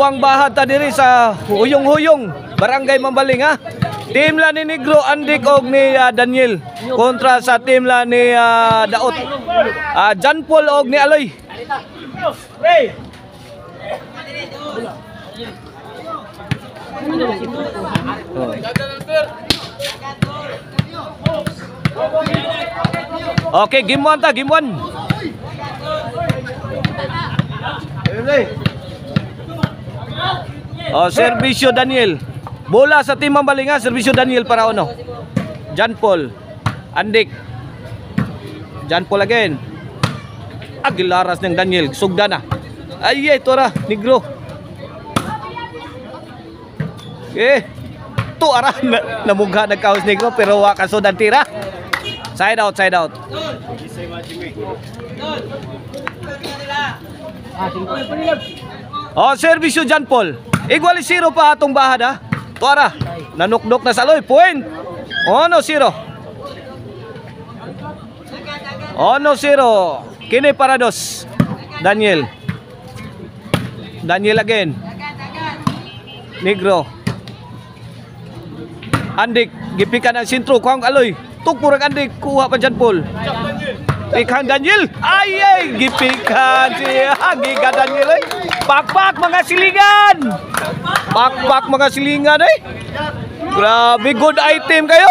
dalawang bahad ta diri sa Huyong-Huyong, Barangay Mambaling ha. Team la ni Negro Andik og ni Daniel kontra sa team la ni Daot. John Paul og ni Aloy. Okay, game 1 ta, game 1. Servisyo Daniel. Bola sa team Mambaling ha, servisyo Daniel para ono. John Paul, Andik. John Paul again. Agilaras ng Daniel, sugda na. Ay, ito ra, Negro. To ara namugha nagkaos Negro pero wa kasod ang tira. Side out, side out. Servisyo John Paul. Igual 0 pa atong bahad ha. Tuara, nanukdok na sa Aloy. Point. 1-0. 1-0. Kini para dos. Daniel. Daniel again. Negro. Andik. Gipikan ang sintro. Kuhang Aloy. Tukpurang Andik. Kuha pa John Paul. Pikan Daniel. Ay. Gipikan siya. Giga Daniel ay. Pakpak mga silingan. Pakpak mga silingan eh. Grabe, good item kayo.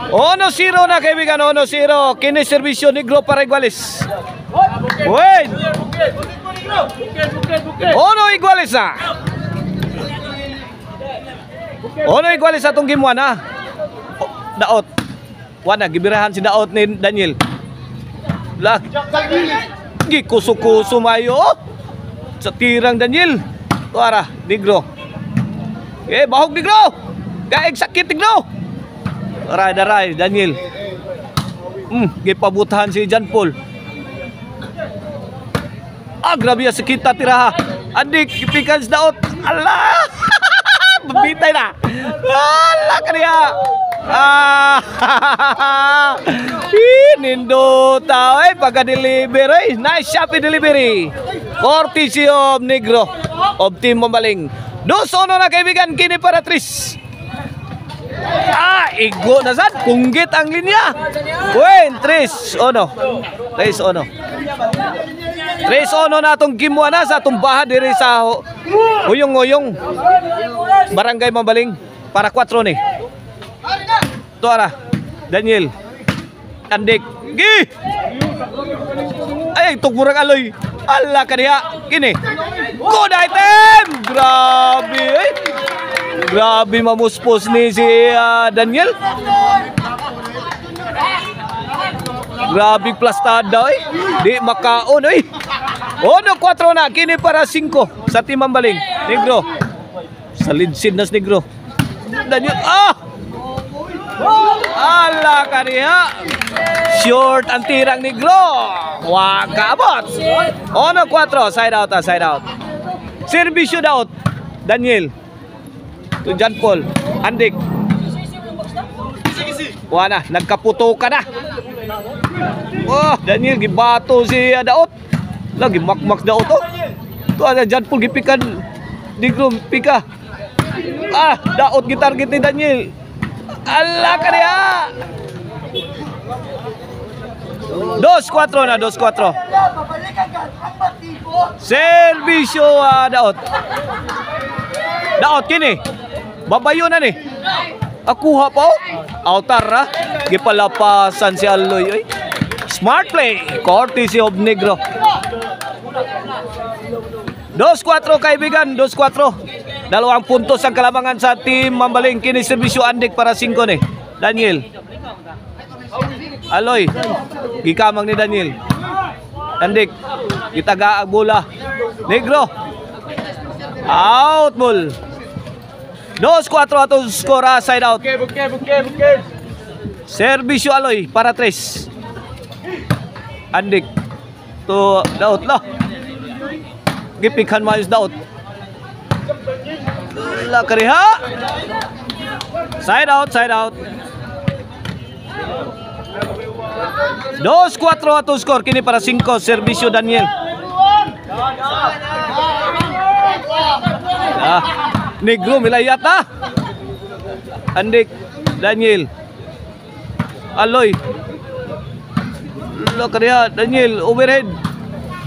1-0 na kaibigan, 1-0. Kini servisyo Negro para Iguales. Wait. 1 Iguales na. 1 Iguales atong game 1 ha. Daot. Wana, gibirahan si Daot ni Daniel. Lag. Gikuso-kuso mayo. Sa tirang Daniel. Tuara, Negro. Bahog Negro. Gaig sakit Negro. Daray, Daniel. Gipabutahan si John Paul. Grabe sa kita tiraha. Andik, gipikan sa Daot. Allah. Babitay na. Allah kaniya. Nindo tao pagka-deliver ay. Nice Shopee delivery. Courtesy of Negro of Team Mambaling. 2-1 na kaibigan. Kini para Tris. Igo na sad. Punggit ang linya. Win, 3-1. 3-1. 3-1 na itong game 1 na sa itong baha diri sa Huyong-Huyong, Barangay Mambaling. Para 4 ni. Tuara, Daniel. Andik. Gi! Ay, tukmurang Aloy. Allah kaniya. Kini. Good item! Grabe eh. Grabe mamuspos ni si Daniel. Grabe plastada eh. Di makaon eh. 1-4 na. Kini para 5 sa Team Mambaling. Negro. Salidsid nas Negro. Daniel. Allah kaniya. Short ang tirang Negro. Waka abot. 1-4. Side out, side out. Servisyo Daot. Daniel. To John Paul. Andik. Wana, nagkaputo ka na. Daniel gibato si Daot. Lagi makmak Daot to. To ada John Paul gipikan Negro pika. Daot gitarget ni Daniel. Allah kaniya. 2-4 na, 2-4. Servisyo Daot. Daot kini. Babayo na ni. Akuha pa o. Outar ha. Gipalapasan si Aloy. Smart play. Courtesy of Negro. 2-4 kaibigan. 2-4. 2 puntos ang kalamangan sa Team Mambaling. Kini servisyo Andik para 5 ni. Daniel. Aloy. Gikamang ni Daniel. Andik. Gitaga ang bola. Negro. Out ball. 2-4 atong skora. Side out. Servisyo Aloy para 3. Andik. To Daot lah. Gipikhan mayos Daot. La kariha. Side out, side out. 2-4 atong skor. Kini para 5. Servisyo Daniel. Negro milayat na. Andik Daniel. Aloy. Lo kaya Daniel overhead.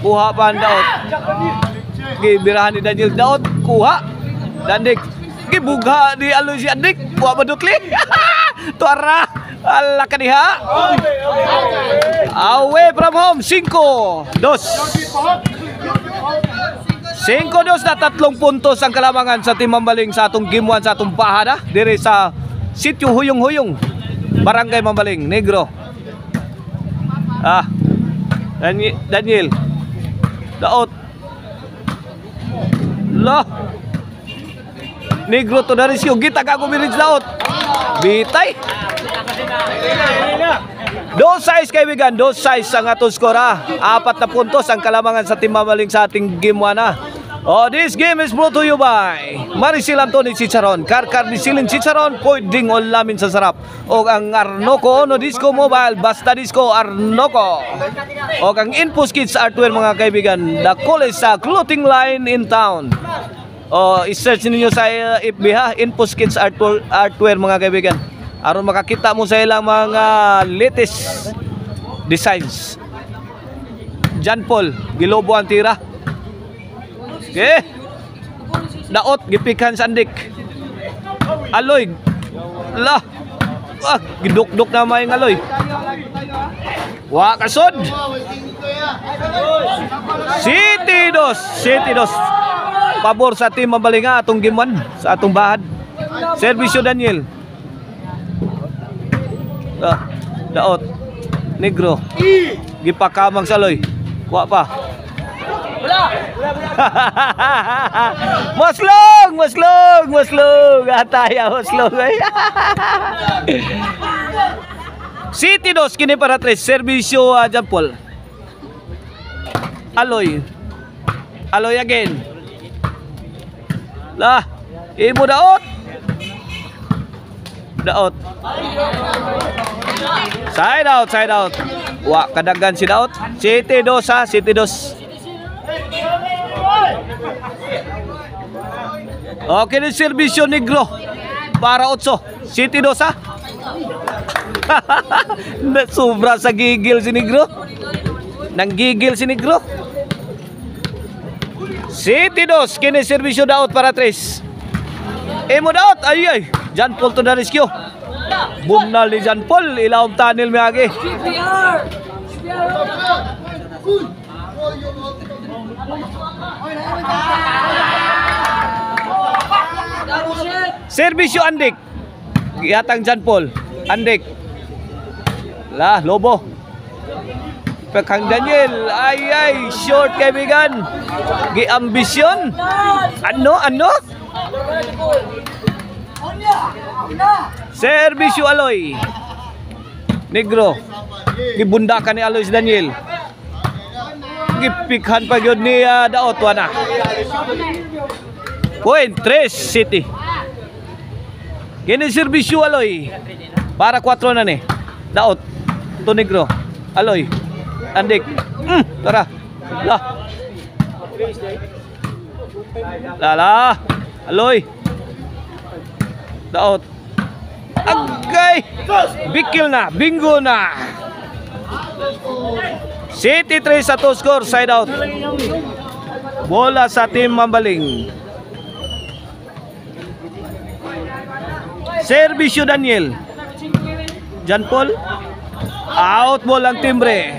Kuha pa ang daot. Gibirahan ni Daniel daot. Kuha. Dandik. Gibugha di Aloy si Andik. Kuha pa dutli. Tuara. Ala kaniha. Away from home. 5-2. 5-2 na 3 puntos ang kalamangan sa Team Mambaling sa atong game 1 sa atong bahada dire sa Sitio Huyong-Huyong, Barangay Mambaling, Negro. Daniel. Daot. Lah. Negro to na riskyo. Gita ka kumirid daot. Bitay. 2-6 kaibigan, 2-6 ang atong skor. 4 na puntos ang kalamangan sa Team Mambaling sa ating game 1 Oh, this game is brought to you by Maricel Antoni Chicharon, Karkar ni Silin Chicharon, pwedeng ulamin sa sarap. O ang Arnoco Ono Disco Mobile, basta disco Arnoco. O ang Infos Kids Artwear mga kaibigan, the coolest clothing line in town. O i-search ninyo sa FB ha, Infos Kids Artwear mga kaibigan. Aron makakita mo sa ilang mga latest designs. John Paul, Gilobo ang tira. Okay. Daot, gipikan Sandik. Aloy. Lah. Giduk-duk na may Aloy. Wa kasod. City 2. Pabor sa Team Mambaling atong game 1 sa atong bahad. Servisyo Daniel. Daot. Negro. Gipakamang sa Aloy. Wa pa. Maslong ataya maslong. City 2 kini para 3 servisyo John Paul. Aloy again. Lah, imo daot. Side out. Wa kadagan si daot. City 2. Okay na servisyo Negro para 8. City 2 Sobra sa gigil si Negro. Nanggigil si Negro. City 2 kini servisyo daot para 3. Emo daot ay John Paul to na rescue. Bunal ni John Paul ilawom tunnel miagi. Servisyo Andik. Gihatang John Paul. Andik. Lah, Lobo. Pekang Daniel. Ay, short kaibigan. Giambisyon. Ano? Servisyo Aloy. Negro. Gibundakan ni Aloy si Daniel. Gipikhan pa yun ni Daot wana. Point 3 City. Kini servisyo Aloy. Para 4 na ni. Daot. To Negro. Aloy. Andik. Tara. Lah. Aloy. Daot. Agay. Bikil na. Bingo na. City 3 sa 2 score. Side out. Bola sa Team Mambaling. Servisyo Daniel. John Paul. Out ball ang timbre.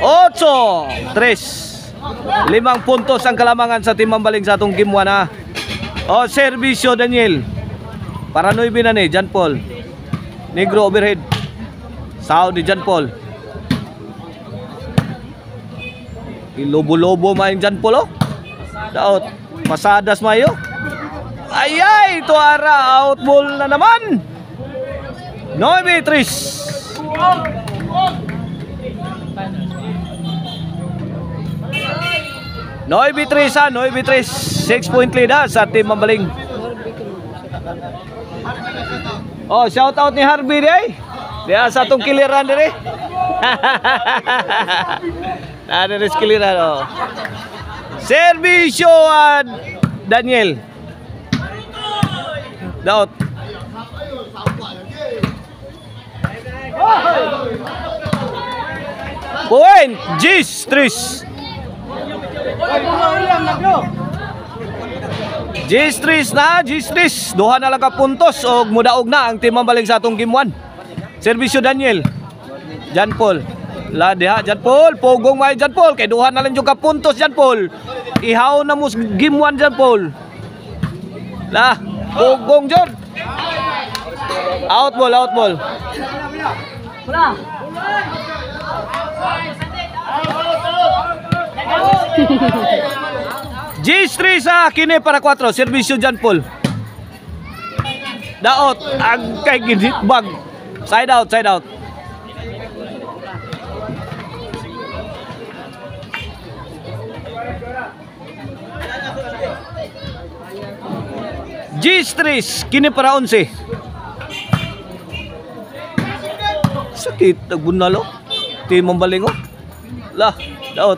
8-3. 5 puntos ang kalamangan sa Team Mambaling sa atong game 1 O servisyo Daniel. Para 9 na ni John Paul. Negro overhead. Sound ni John Paul. Ilobo-lobo maing John Paul Daot. Pasadas mayo. Ayay, tuara out ball na naman. 9-3. sa 9-3. 6 point lead sa Team Mambaling. Oh, shout out ni Harvey day. Dia sa atong kiliran dire. Ada res kiliran oh. Servisyo Daniel. Daot. Point, Gis, Tris. Gis, Tris na, Gis, Tris. Duha na lang ka puntos o mudaog na ang team Mambaling sa atong game 1. Servisyo Daniel. Jan Paul. La diha, Jan Paul. Pogong may Jan Paul. Kay duha na lang yung ka puntos, Jan Paul. Ihaw na mo game 1, Jan Paul. La, pogong John. Out ball, out ball. G3 sa kini para 4. Servisyo Jan Paul. Daot ang kay ginhitbag. Side out, side out. G3 kini para 11. Sakit nagbunalo. Team Mambaling oh. Lah, daot.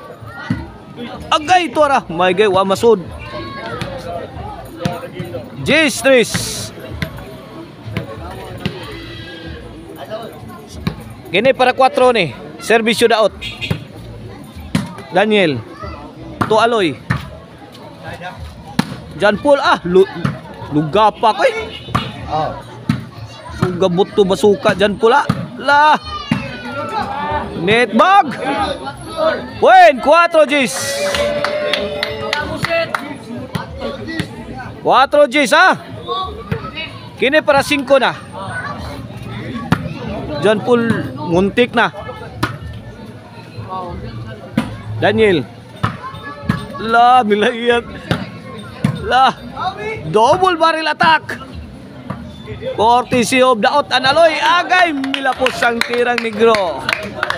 Agay ito ara. May gay wa masud. G3. Kini para 4 ni. Servisyo daot. Daniel. To Aloy. Jan Paul lugapa ko eh. Sugabot to basuka Jan Paul lah. Netbag. Win 4 G's. 4 G's Kini para 5 na. Jan Paul muntik na. Daniel. La milayat. La double barrel attack. Courtesy of Daot Analoy. Agay milapos ang tirang negro.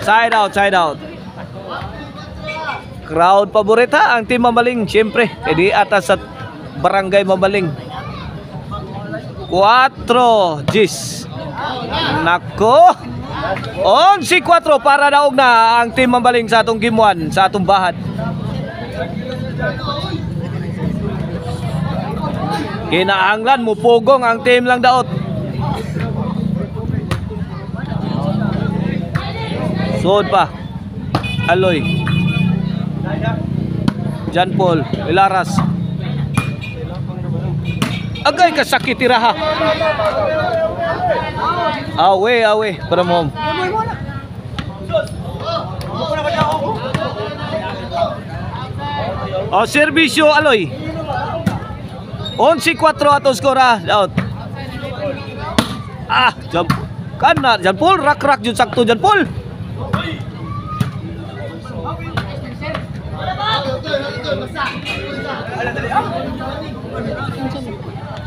Side out, side out. Crowd paborita ang team Mambaling. Siyempre, edi atas sa barangay Mambaling. 4 G's. Nako. 11-4 para daog na ang team Mambaling sa atong game 1 sa atong bahad. Kinahanglan mo pugong ang team lang Daot. Sod pa. Aloy. Jan Paul, Ilaras. Agay kasakit tiraha. Awe para mo. Servisyo Aloy. 11-4 ato skora Daot. Jump. Kana Jan Paul rak jud sakto Jan Paul.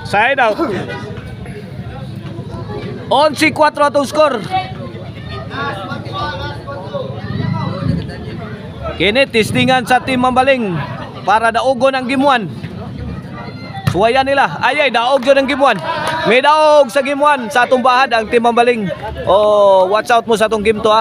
Side out. 11-4 ato skor. Kini testingan sa team Mambaling para daogon ang game 1. Suwayan nila. Ay, daog yun ang game 1. May daog sa game 1 sa atong bahad ang team Mambaling. Watch out mo sa atong game to